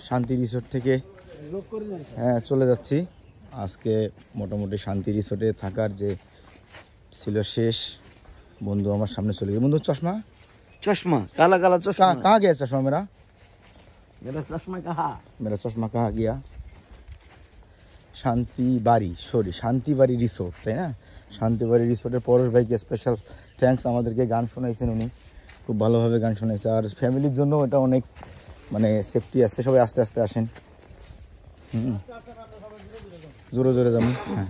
শান্তি রিসোর্ট থেকে হ্যাঁ চলে যাচ্ছি। আজকে মোটামুটি শান্তি রিসোর্টে থাকার যে ছিল শেষ। বন্ধু আমার সামনে চলে গেল। বন্ধু চশমা चश्मा काला काला चश्मा कहाँ गया चश्मा मेरा? चश्मा कहाँ? मेरा चश्मा कहाँ गया? শান্তি বাড়ি রিসোর্ট, তাই না? শান্তি বাড়ি রিসোর্টের পরশ ভাইকে স্পেশাল থ্যাঙ্কস। আমাদেরকে গান শোনাইছেন উনি, খুব ভালোভাবে গান শোনাইছে। আর ফ্যামিলির জন্য এটা অনেক মানে সেফটি আছে। সবাই আস্তে আস্তে আসেন, জোরে জোরে যাবেন। হ্যাঁ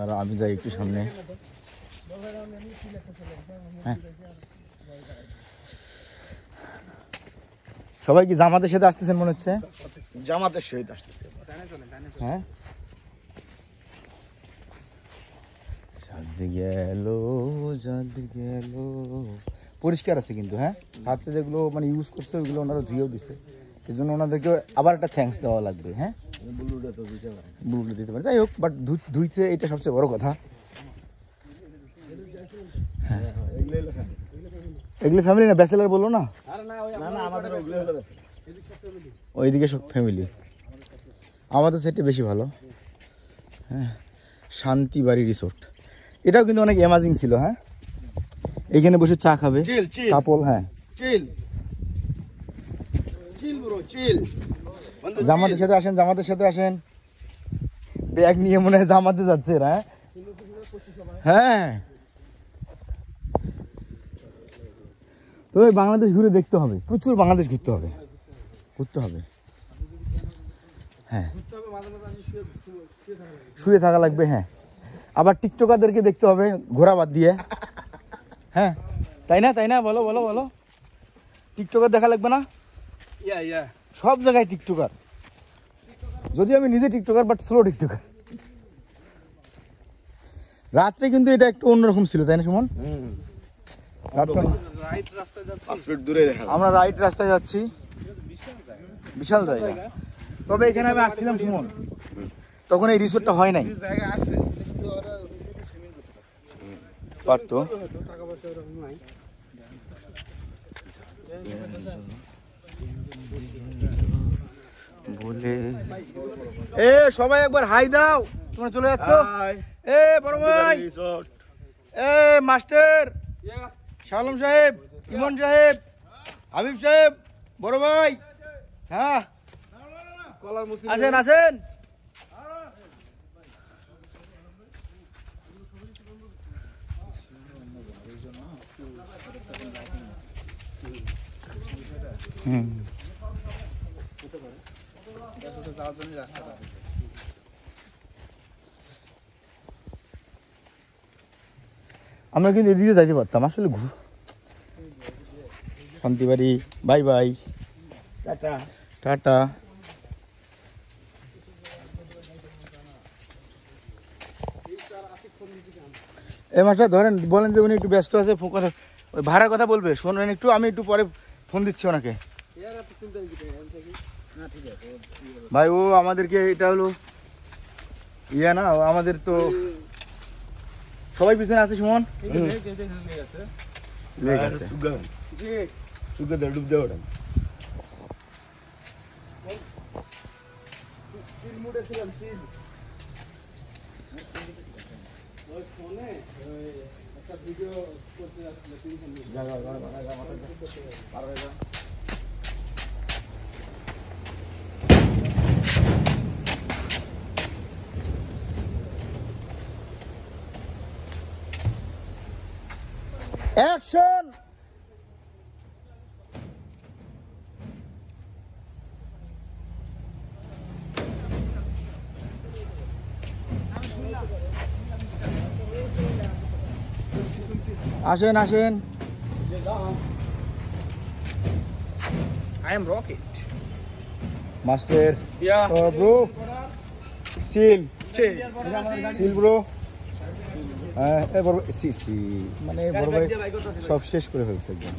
আর আমি যাই একটু সামনে। হ্যাঁ সবাই কি জামাতের সাথে আসতেছেন মনে হচ্ছে? জামাতের সহিত আসতেছে। হ্যাঁ চাঁদ গেল পরিষ্কার আছে কিন্তু। হ্যাঁ হাতে যেগুলো মানে ইউজ করছে ওইগুলো ওনারা ধুয়েও দিছে, এই জন্য ওনাদেরকে আবার একটা থ্যাঙ্কস দেওয়া লাগবে। হ্যাঁ ব্লুটা দিতে পারে, যাই হোক, বাট ধুইছে এটা সবচেয়ে বড় কথা। হ্যাঁ এগুলো ফ্যামিলি না, ব্যাচেলার বললো না? ওইদিকে সব ফ্যামিলি, আমাদের সাইডে বেশি ভালো। হ্যাঁ শান্তি বাড়ি রিসোর্ট, এটাও কিন্তু অনেক অ্যামাজিং ছিল। হ্যাঁ এখানে বসে চা খাবে কাপল। হ্যাঁ জামাতের সাথে আসেন, জামাতের সাথে আসেন। ব্যাগ নিয়ে মনে হয় জামাতে যাচ্ছে এরা। হ্যাঁ তো বাংলাদেশ ঘুরে দেখতে হবে, প্রচুর বাংলাদেশ ঘুরতে হবে। হ্যাঁ শুয়ে থাকা লাগবে। হ্যাঁ আবার টিকটকারদেরকে দেখতে হবে ঘোরা বাদ দিয়ে। হ্যাঁ তাই না বলো টিকটকার দেখা লাগবে না? সব জায়গায় টিকটকার, যদি আমি নিজে টিকটকার বাট স্লো টিকটকার। রাত্রে কিন্তু এটা একটু অন্যরকম ছিল, তাই না সুমন? আমরা রাইট রাস্তায় যাচ্ছি, বিশাল জায়গা। তবে এখানে আমি আসছিলাম সুমন, তখন এই রিসোর্টটা হয় নাই। পারতো বলে। এ সবাই একবার হাই দাও, তোমরা চলে যাচ্ছ। এ বড় ভাই, এ মাস্টার, শালম সাহেব, ইমন সাহেব, হাবিব সাহেব, বড় ভাই। হ্যাঁ আসেন। আমরা কিন্তু এদিকে যাইতে পারতাম আসলে। শান্তিবাড়ি বাই বাই, টাটা। এই মাসটা ধরেন, বলেন যে উনি একটু ব্যস্ত আছে, ওই ভাড়ার কথা বলবে, শোনেন একটু, আমি একটু পরে ফোন দিচ্ছি ওনাকে। ভাই ও আমাদেরকে, এটা হলো ইয়া না, আমাদের তো সবাই পিছনে আছে। সুমন অ্যাকশন। আসেন। I am Rocket. Master. Yeah. Bro. Chill, bro. বড় ভাই মানে বড় ভাই সব শেষ করে ফেলছে একদম।